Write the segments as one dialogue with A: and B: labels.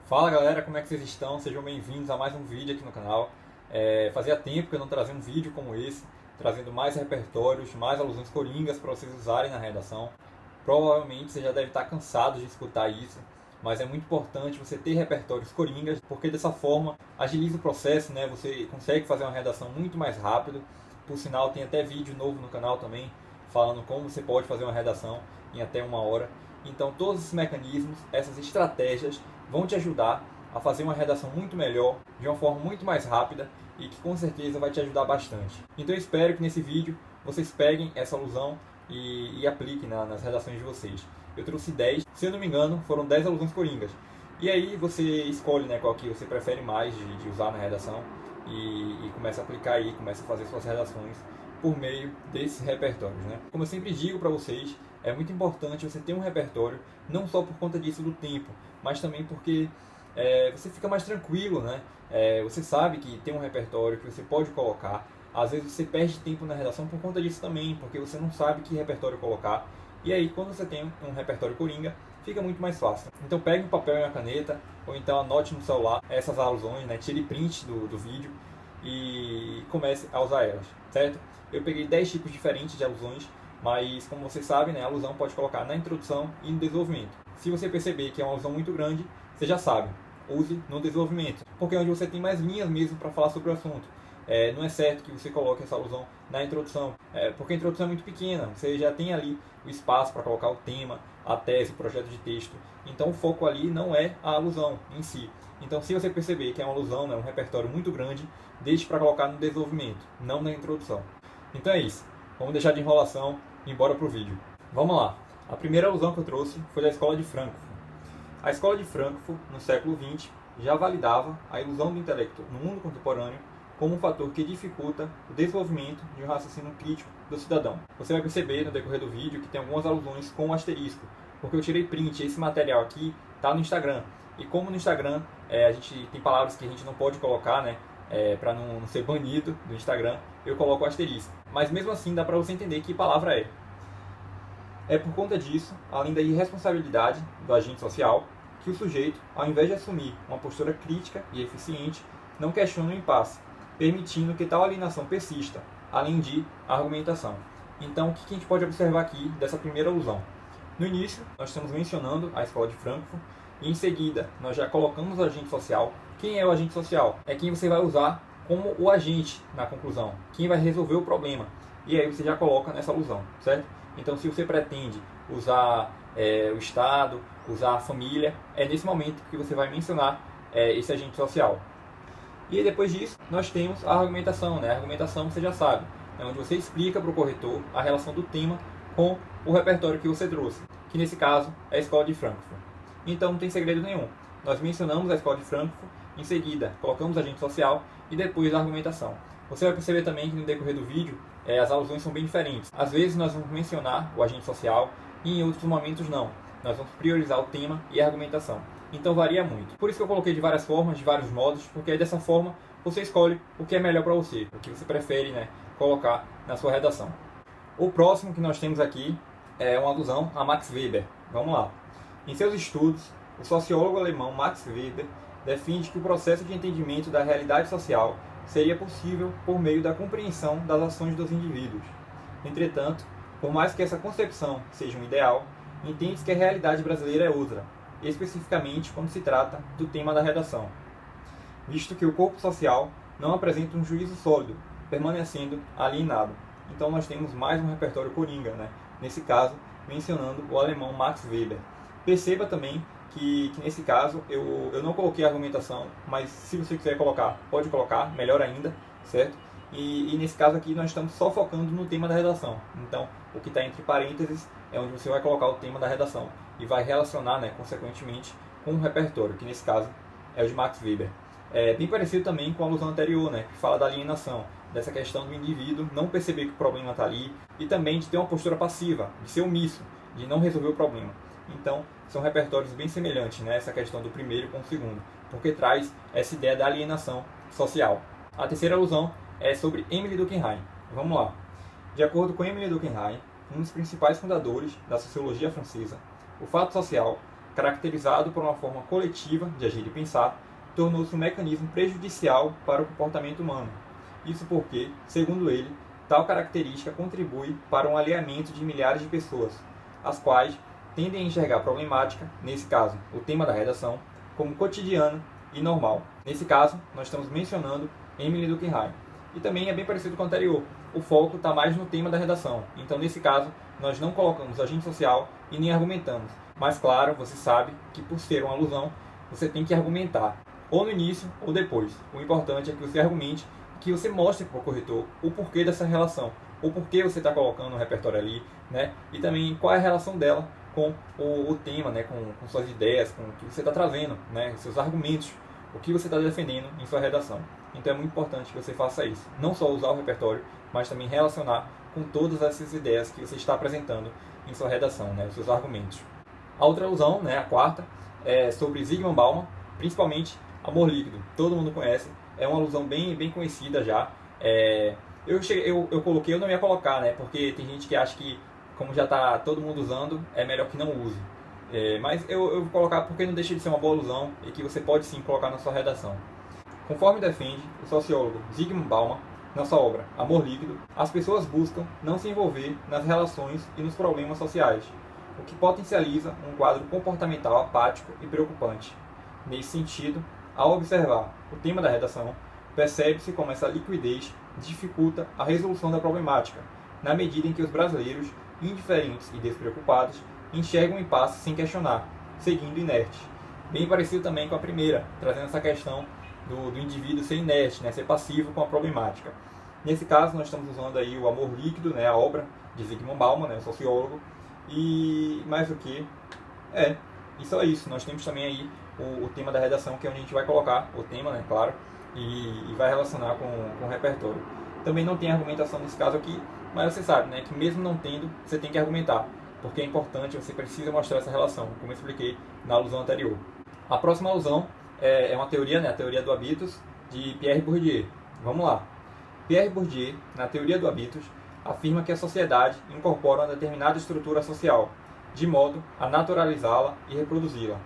A: Fala galera, como é que vocês estão? Sejam bem-vindos a mais um vídeo aqui no canal. Fazia tempo que eu não trazia um vídeo como esse, trazendo mais repertórios, mais alusões coringas para vocês usarem na redação. Provavelmente você já deve estar cansado de escutar isso, mas é muito importante você ter repertórios coringas, porque dessa forma agiliza o processo, né? Você consegue fazer uma redação muito mais rápido. Por sinal, tem até vídeo novo no canal também, falando como você pode fazer uma redação em até 1 hora. Então todos esses mecanismos, essas estratégias vão te ajudar a fazer uma redação muito melhor, de uma forma muito mais rápida e que com certeza vai te ajudar bastante. Então eu espero que nesse vídeo vocês peguem essa alusão e apliquem nas redações de vocês. Eu trouxe 10, se eu não me engano foram 10 alusões coringas. E aí você escolhe, né, qual que você prefere mais de usar na redação e começa a aplicar aí, começa a fazer suas redações por meio desses repertórios, né? Como eu sempre digo para vocês, é muito importante você ter um repertório, não só por conta disso do tempo, mas também porque você fica mais tranquilo, né? Você sabe que tem um repertório que você pode colocar. Às vezes você perde tempo na redação por conta disso também, porque você não sabe que repertório colocar. E aí, quando você tem um repertório coringa, fica muito mais fácil. Então pegue um papel e uma caneta, ou então anote no celular essas alusões, né? Tire print do vídeo e comece a usar elas, certo? Eu peguei 10 tipos diferentes de alusões, mas como vocês sabem, né, a alusão pode colocar na introdução e no desenvolvimento. Se você perceber que é uma alusão muito grande, você já sabe, use no desenvolvimento, porque é onde você tem mais linhas mesmo para falar sobre o assunto. Não é certo que você coloque essa alusão na introdução, porque a introdução é muito pequena, você já tem ali o espaço para colocar o tema, a tese, o projeto de texto. Então o foco ali não é a alusão em si. Então se você perceber que é uma alusão, né, um repertório muito grande, deixe para colocar no desenvolvimento, não na introdução. Então é isso, vamos deixar de enrolação e embora pro vídeo. Vamos lá, a primeira alusão que eu trouxe foi da Escola de Frankfurt. A Escola de Frankfurt, no século XX, já validava a ilusão do intelecto no mundo contemporâneo como um fator que dificulta o desenvolvimento de um raciocínio crítico do cidadão. Você vai perceber no decorrer do vídeo que tem algumas alusões com um asterisco, porque eu tirei print. Esse material aqui está no Instagram. E como no Instagram a gente tem palavras que a gente não pode colocar, né, para não ser banido do Instagram, eu coloco o asterisco. Mas mesmo assim dá para você entender que palavra é. É por conta disso, além da irresponsabilidade do agente social, que o sujeito, ao invés de assumir uma postura crítica e eficiente, não questiona o impasse, permitindo que tal alienação persista, além de argumentação. Então, o que a gente pode observar aqui dessa primeira alusão? No início, nós estamos mencionando a Escola de Frankfurt, e em seguida, nós já colocamos o agente social. Quem é o agente social? É quem você vai usar como o agente na conclusão, quem vai resolver o problema. E aí você já coloca nessa alusão, certo? Então, se você pretende usar o Estado, usar a família, é nesse momento que você vai mencionar esse agente social. E aí, depois disso, nós temos a argumentação, né? A argumentação você já sabe, é onde você explica para o corretor a relação do tema com o repertório que você trouxe, que nesse caso é a Escola de Frankfurt. Então não tem segredo nenhum. Nós mencionamos a Escola de Frankfurt, em seguida colocamos a agente social e depois a argumentação. Você vai perceber também que no decorrer do vídeo as alusões são bem diferentes. Às vezes nós vamos mencionar o agente social e em outros momentos não. Nós vamos priorizar o tema e a argumentação. Então varia muito. Por isso que eu coloquei de várias formas, de vários modos, porque aí dessa forma você escolhe o que é melhor para você, o que você prefere, né, colocar na sua redação. O próximo que nós temos aqui é uma alusão a Max Weber. Vamos lá. Em seus estudos, o sociólogo alemão Max Weber defende que o processo de entendimento da realidade social seria possível por meio da compreensão das ações dos indivíduos. Entretanto, por mais que essa concepção seja um ideal, entende-se que a realidade brasileira é outra, especificamente quando se trata do tema da redação, visto que o corpo social não apresenta um juízo sólido, permanecendo alienado. Então nós temos mais um repertório coringa, né? Nesse caso, mencionando o alemão Max Weber. Perceba também que nesse caso eu não coloquei a argumentação, mas se você quiser colocar, pode colocar, melhor ainda, certo? E nesse caso aqui nós estamos só focando no tema da redação. Então, o que está entre parênteses é onde você vai colocar o tema da redação e vai relacionar, né, consequentemente, com o repertório, que nesse caso é o de Max Weber. É bem parecido também com a alusão anterior, né, que fala da alienação, dessa questão do indivíduo não perceber que o problema está ali e também de ter uma postura passiva, de ser omisso, de não resolver o problema. Então, são repertórios bem semelhantes, né, essa questão do primeiro com o segundo, porque traz essa ideia da alienação social. A terceira alusão é sobre Emile Durkheim. Vamos lá. De acordo com Emile Durkheim, um dos principais fundadores da sociologia francesa, o fato social caracterizado por uma forma coletiva de agir e pensar, tornou-se um mecanismo prejudicial para o comportamento humano. Isso porque, segundo ele, tal característica contribui para um alinhamento de milhares de pessoas, as quais tendem a enxergar a problemática, nesse caso, o tema da redação, como cotidiano e normal. Nesse caso, nós estamos mencionando Emily Durkheim. E também é bem parecido com o anterior. O foco está mais no tema da redação. Então, nesse caso, nós não colocamos agente social e nem argumentamos. Mas, claro, você sabe que por ser uma alusão, você tem que argumentar, ou no início ou depois. O importante é que você argumente, que você mostre para o corretor o porquê dessa relação, o porquê você está colocando o repertório ali, né? E também qual é a relação dela com o tema, né? Com suas ideias, com o que você está trazendo, né? Seus argumentos, o que você está defendendo em sua redação. Então é muito importante que você faça isso. Não só usar o repertório, mas também relacionar com todas essas ideias que você está apresentando em sua redação, né? Os seus argumentos. A outra alusão, né? A quarta, é sobre Zygmunt Bauman, principalmente Amor Líquido. Todo mundo conhece. É uma alusão bem conhecida já. Eu coloquei, eu não ia colocar, né? Porque tem gente que acha que, como já está todo mundo usando, é melhor que não use. Mas eu vou colocar porque não deixa de ser uma boa alusão e que você pode sim colocar na sua redação. Conforme defende o sociólogo Zygmunt Bauman, na sua obra Amor Líquido, as pessoas buscam não se envolver nas relações e nos problemas sociais, o que potencializa um quadro comportamental apático e preocupante. Nesse sentido, ao observar o tema da redação, percebe-se como essa liquidez dificulta a resolução da problemática, na medida em que os brasileiros, indiferentes e despreocupados, enxergam o impasse sem questionar, seguindo inerte. Bem parecido também com a primeira, trazendo essa questão do indivíduo ser inerte, né, ser passivo com a problemática. Nesse caso, nós estamos usando aí o Amor Líquido, né, a obra de Zygmunt Bauman, né, sociólogo, e mais o que? E só isso. Nós temos também aí o tema da redação, que é onde a gente vai colocar o tema, né, claro, e vai relacionar com o repertório. Também não tem argumentação nesse caso aqui, mas você sabe, né, que mesmo não tendo, você tem que argumentar, porque é importante, você precisa mostrar essa relação, como eu expliquei na alusão anterior. A próxima alusão é uma teoria, né, a teoria do habitus, de Pierre Bourdieu. Vamos lá. Pierre Bourdieu, na teoria do habitus, afirma que a sociedade incorpora uma determinada estrutura social, de modo a naturalizá-la e reproduzi-la.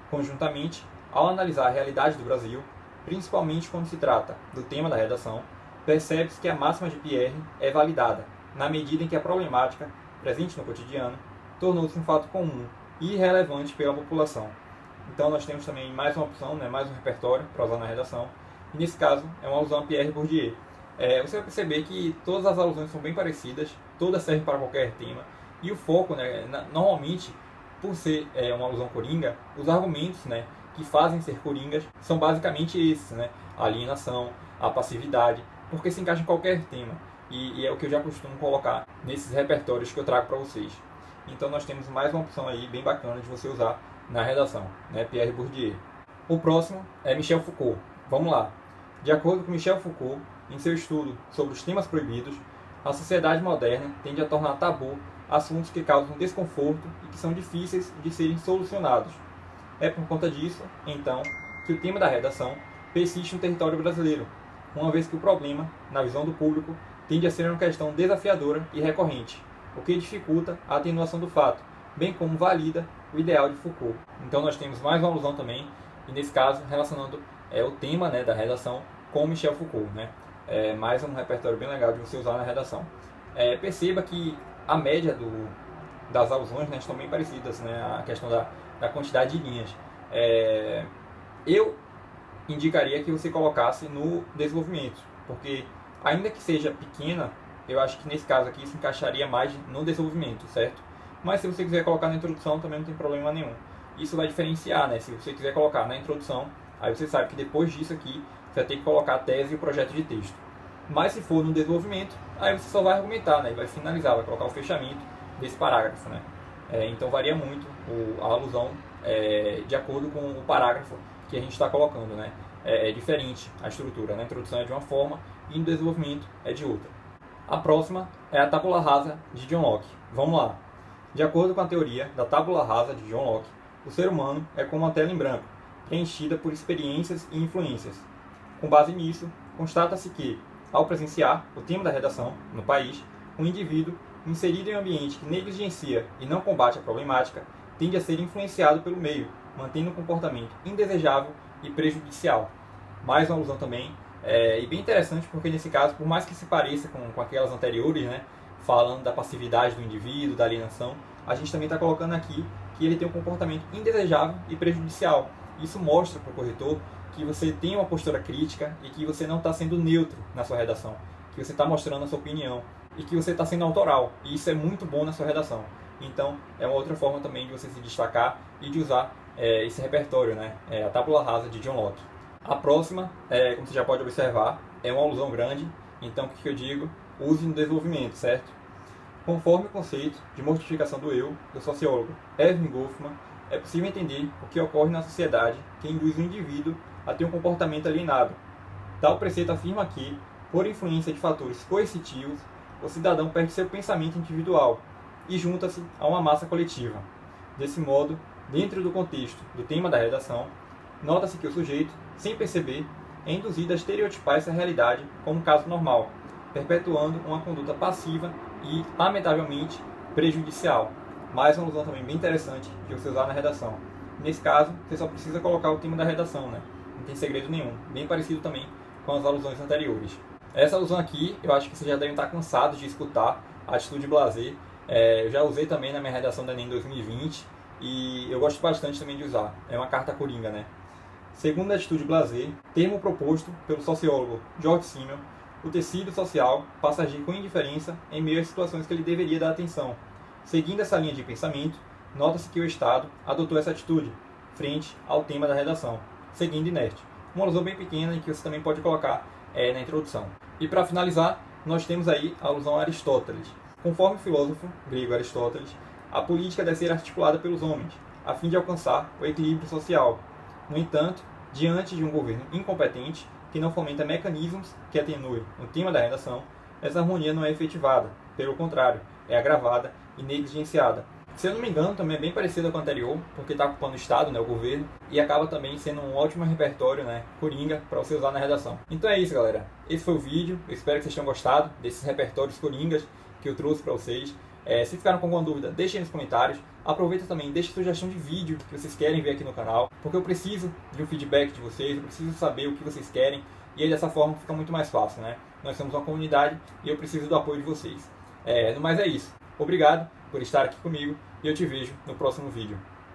A: Conjuntamente, ao analisar a realidade do Brasil, principalmente quando se trata do tema da redação, percebe-se que a máxima de Pierre é validada, na medida em que a problemática, presente no cotidiano, tornou-se um fato comum e irrelevante pela população. Então nós temos também mais uma opção, né, mais um repertório para usar na redação, e nesse caso é uma alusão a Pierre Bourdieu. Você vai perceber que todas as alusões são bem parecidas, todas servem para qualquer tema, e o foco, né, normalmente, por ser uma alusão coringa, os argumentos, né, que fazem ser coringas são basicamente esses, né, a alienação, a passividade, porque se encaixa em qualquer tema, e é o que eu já costumo colocar nesses repertórios que eu trago para vocês. Então nós temos mais uma opção aí bem bacana de você usar na redação, né, Pierre Bourdieu. O próximo é Michel Foucault. Vamos lá. De acordo com Michel Foucault, em seu estudo sobre os temas proibidos, a sociedade moderna tende a tornar tabu assuntos que causam desconforto e que são difíceis de serem solucionados. É por conta disso, então, que o tema da redação persiste no território brasileiro, uma vez que o problema, na visão do público, tende a ser uma questão desafiadora e recorrente, o que dificulta a atenuação do fato, bem como valida o ideal de Foucault. Então nós temos mais uma alusão também, e nesse caso relacionando o tema, né, da redação com Michel Foucault, né? Mais um repertório bem legal de você usar na redação. Perceba que a média das alusões, né, estão bem parecidas, né? A questão da quantidade de linhas. Eu indicaria que você colocasse no desenvolvimento, porque ainda que seja pequena, eu acho que nesse caso aqui se encaixaria mais no desenvolvimento, certo? Mas se você quiser colocar na introdução também não tem problema nenhum. Isso vai diferenciar, né? Se você quiser colocar na introdução, aí você sabe que depois disso aqui você vai ter que colocar a tese e o projeto de texto. Mas se for no desenvolvimento, aí você só vai argumentar, né? E vai finalizar, vai colocar o fechamento desse parágrafo, né? Então varia muito a alusão de acordo com o parágrafo que a gente está colocando, né? É diferente a estrutura, né? A introdução é de uma forma e no desenvolvimento é de outra. A próxima é a tábula rasa de John Locke. Vamos lá. De acordo com a teoria da tábula rasa de John Locke, o ser humano é como uma tela em branco, preenchida por experiências e influências. Com base nisso, constata-se que, ao presenciar o tema da redação no país, o indivíduo, inserido em um ambiente que negligencia e não combate a problemática, tende a ser influenciado pelo meio, mantendo um comportamento indesejável e prejudicial. Mais uma alusão também, e bem interessante porque nesse caso, por mais que se pareça com aquelas anteriores, né, falando da passividade do indivíduo, da alienação, a gente também está colocando aqui que ele tem um comportamento indesejável e prejudicial. Isso mostra para o corretor que você tem uma postura crítica e que você não está sendo neutro na sua redação, que você está mostrando a sua opinião e que você está sendo autoral. E isso é muito bom na sua redação. Então, é uma outra forma também de você se destacar e de usar esse repertório, né? A tábula rasa de John Locke. A próxima, como você já pode observar, é uma alusão grande. Então, o que eu digo? Use no desenvolvimento, certo? Conforme o conceito de mortificação do eu, do sociólogo Erving Goffman, é possível entender o que ocorre na sociedade que induz o indivíduo a ter um comportamento alienado. Tal preceito afirma que, por influência de fatores coercitivos, o cidadão perde seu pensamento individual e junta-se a uma massa coletiva. Desse modo, dentro do contexto do tema da redação, nota-se que o sujeito, sem perceber, é induzido a estereotipar essa realidade como um caso normal, perpetuando uma conduta passiva e, lamentavelmente, prejudicial. Mais uma alusão também bem interessante de você usar na redação. Nesse caso, você só precisa colocar o tema da redação, né? Não tem segredo nenhum. Bem parecido também com as alusões anteriores. Essa alusão aqui, eu acho que vocês já devem estar cansados de escutar, a atitude blasé. Eu já usei também na minha redação da Enem 2020 e eu gosto bastante também de usar. É uma carta coringa, né? Segundo a atitude blasé, termo proposto pelo sociólogo George Simmel, o tecido social passa a agir com indiferença em meio às situações que ele deveria dar atenção. Seguindo essa linha de pensamento, nota-se que o Estado adotou essa atitude frente ao tema da redação, seguindo inerte. Uma alusão bem pequena e que você também pode colocar na introdução. E para finalizar, nós temos aí a alusão a Aristóteles. Conforme o filósofo grego Aristóteles, a política deve ser articulada pelos homens, a fim de alcançar o equilíbrio social. No entanto, diante de um governo incompetente, que não fomenta mecanismos que atenuem o tema da redação, essa harmonia não é efetivada, pelo contrário, é agravada e negligenciada. Se eu não me engano, também é bem parecida com a anterior, porque está ocupando o Estado, né, o governo, e acaba também sendo um ótimo repertório, né, coringa, para você usar na redação. Então é isso, galera. Esse foi o vídeo. Eu espero que vocês tenham gostado desses repertórios coringas que eu trouxe para vocês. Se ficaram com alguma dúvida, deixem nos comentários. Aproveita também, deixe sugestão de vídeo que vocês querem ver aqui no canal, porque eu preciso de um feedback de vocês, eu preciso saber o que vocês querem, e aí dessa forma fica muito mais fácil, né? Nós somos uma comunidade e eu preciso do apoio de vocês. No mais é isso. Obrigado por estar aqui comigo e eu te vejo no próximo vídeo.